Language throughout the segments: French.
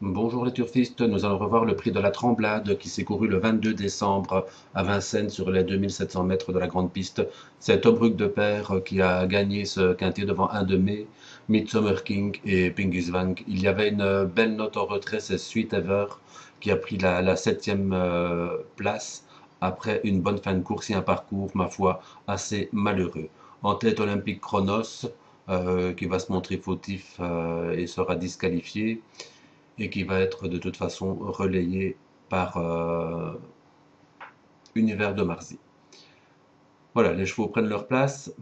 Bonjour les turfistes, nous allons revoir le prix de la Tremblade qui s'est couru le 22 décembre à Vincennes sur les 2700 mètres de la grande piste. C'est Tobruk de Pair qui a gagné ce quintet devant un de mai, Midsummer King et Pingusvang. Il y avait une belle note en retrait, c'est Sweet Ever qui a pris la septième place après une bonne fin de course et un parcours, ma foi, assez malheureux. En tête Olympique Chronos qui va se montrer fautif et sera disqualifié et qui va être de toute façon relayé par Univers de Marzi. Voilà, les chevaux prennent leur place.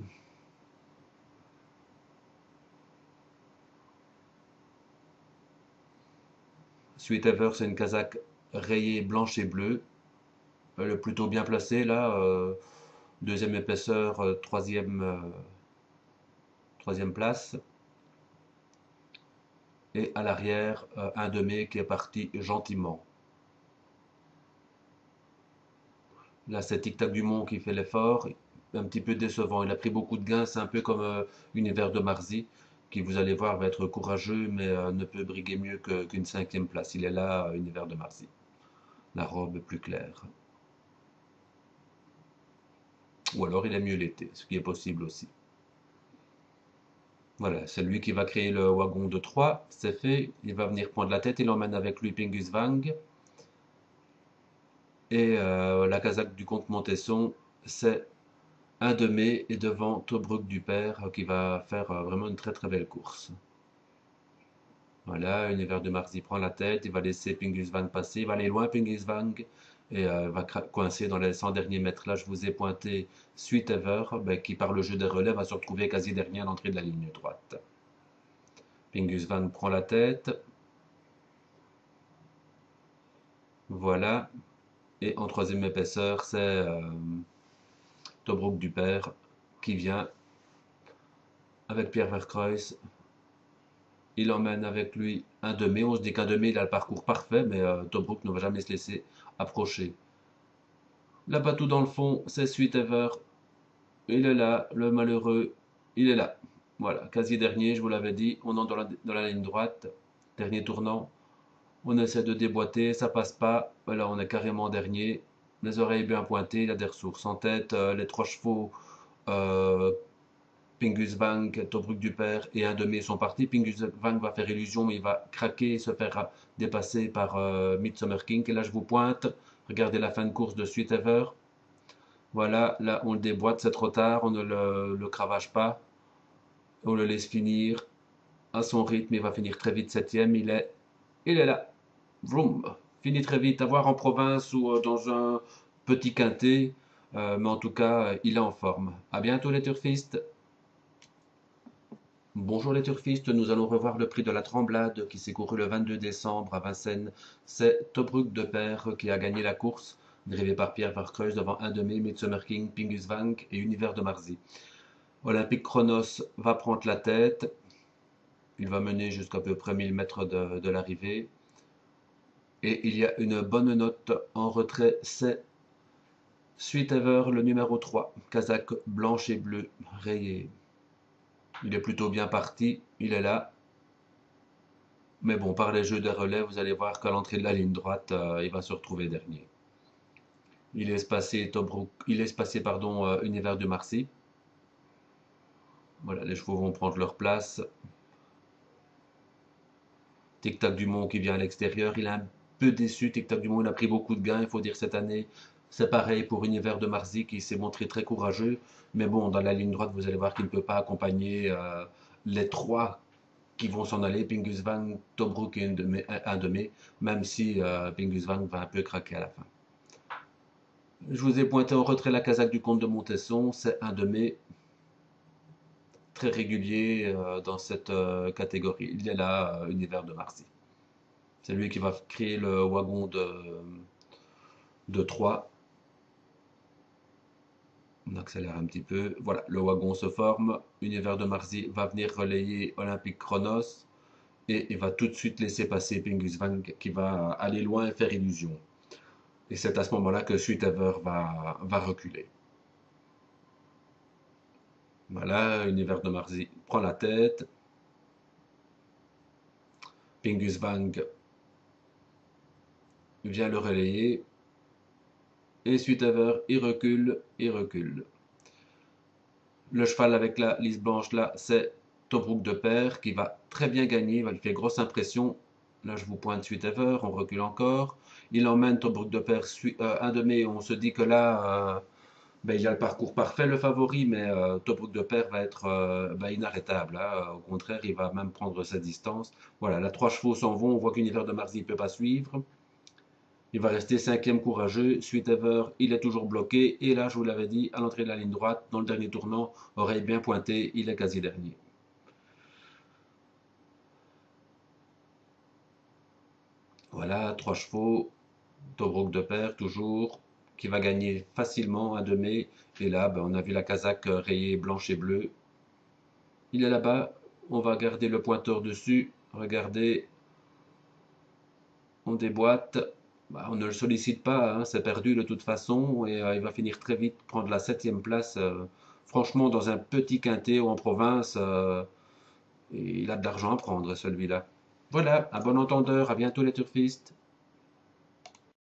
Sweet Ever, c'est une casaque rayée blanche et bleue. Elle est plutôt bien placée là. Deuxième épaisseur, troisième place. Et à l'arrière, un de mai qui est parti gentiment. Là, c'est Tic Tac Dumont qui fait l'effort. Un petit peu décevant. Il a pris beaucoup de gains. C'est un peu comme Univers de Marzi, qui vous allez voir va être courageux, mais ne peut briguer mieux qu'une cinquième place. Il est là, Univers de Marzi. La robe plus claire. Ou alors il est mieux l'été, ce qui est possible aussi. Voilà, c'est lui qui va créer le wagon de 3. C'est fait. Il va venir prendre la tête. Il emmène avec lui Pingus Wang. Et la casaque du comte Montesson, c'est un de mai et devant Tobruk du Père qui va faire vraiment une très très belle course. Voilà, Univers de Mars, il prend la tête, il va laisser Pingus Wang passer, il va aller loin Pingus Wang et va coincer dans les 100 derniers mètres. Là, je vous ai pointé Sweet Ever, ben, qui par le jeu des relais va se retrouver quasi dernier à l'entrée de la ligne droite. Pingus Wang prend la tête, voilà, et en troisième épaisseur, c'est Tobruk du Père qui vient avec Pierre Vercreuz. Il emmène avec lui un demi. On se dit qu'un demi, il a le parcours parfait, mais Tobruk ne va jamais se laisser approcher. Là-bas tout dans le fond, c'est Sweet Ever. Il est là, le malheureux. Il est là. Voilà, quasi dernier, je vous l'avais dit. On entre dans la ligne droite. Dernier tournant. On essaie de déboîter, ça passe pas. Voilà, on est carrément dernier. Les oreilles bien pointées, il a des ressources en tête. Les trois chevaux euh, Pingus Wang, Tobruk du Père et un demi sont partis. Pingus Wang va faire illusion, mais il va craquer et se faire dépasser par Midsummer King. Et là, je vous pointe. Regardez la fin de course de Sweet Ever. Voilà, là, on le déboîte, c'est trop tard. On ne le cravache pas. On le laisse finir à son rythme. Il va finir très vite septième. Il est là. Vroom. Fini très vite. À voir en province ou dans un petit quintet. Mais en tout cas, il est en forme. À bientôt, les turfistes. Bonjour les turfistes, nous allons revoir le prix de la Tremblade qui s'est couru le 22 décembre à Vincennes. C'est Tobruk de Père qui a gagné la course, drivé par Pierre Vercreuz devant un demi, Midsummer King, Pingus Wang et Univers de Marzi. Olympique Chronos va prendre la tête, il va mener jusqu'à peu près 1000 mètres de l'arrivée. Et il y a une bonne note en retrait, c'est Sweet Ever, le numéro 3, casaque blanche et bleue, rayée. Il est plutôt bien parti, il est là. Mais bon, par les jeux de relais, vous allez voir qu'à l'entrée de la ligne droite, il va se retrouver dernier. Il laisse passer pardon, Univers de Marcy. Voilà, les chevaux vont prendre leur place. Tic Tac Dumont qui vient à l'extérieur. Il est un peu déçu. Tic Tac Dumont, il a pris beaucoup de gains, il faut dire, cette année. C'est pareil pour Univers de Marcy qui s'est montré très courageux. Mais bon, dans la ligne droite, vous allez voir qu'il ne peut pas accompagner les trois qui vont s'en aller, Pingus Wang, Tobruk et un de mai, même si Pingus Wang va un peu craquer à la fin. Je vous ai pointé en retrait la casaque du comte de Montesson, c'est un de mes très réguliers dans cette catégorie. Il est là, Univers de Marcy. C'est lui qui va créer le wagon de 3. On accélère un petit peu. Voilà, le wagon se forme. Univers de Marcy va venir relayer Olympique Chronos. Et il va tout de suite laisser passer Pingus Wang qui va aller loin et faire illusion. Et c'est à ce moment-là que Sweet Ever va reculer. Voilà, Univers de Marcy prend la tête. Pingus Wang vient le relayer. Et Sweet Ever, il recule, il recule. Le cheval avec la lisse blanche là, c'est Tobruk de Pair qui va très bien gagner, il va lui faire grosse impression. Là, je vous pointe Sweet Ever, on recule encore. Il emmène Tobruk de Pair un demi. On se dit que là, ben, il a le parcours parfait, le favori, mais Tobruk de Pair va être ben, inarrêtable, hein. Au contraire, il va même prendre sa distance. Voilà, là, 3 chevaux s'en vont. On voit qu'Univers de Marsy ne peut pas suivre. Il va rester cinquième courageux. Sweet Ever, il est toujours bloqué. Et là, je vous l'avais dit, à l'entrée de la ligne droite, dans le dernier tournant, oreille bien pointée, il est quasi dernier. Voilà, 3 chevaux. Tobruk de Pair, toujours, qui va gagner facilement un demi. Et là, ben, on a vu la casaque rayée blanche et bleue. Il est là-bas. On va garder le pointeur dessus. Regardez, on déboîte. Bah, on ne le sollicite pas, hein, c'est perdu de toute façon. Et il va finir très vite prendre la septième place. Franchement, dans un petit quintet ou en province, il a de l'argent à prendre, celui-là. Voilà, un bon entendeur. À bientôt les turfistes.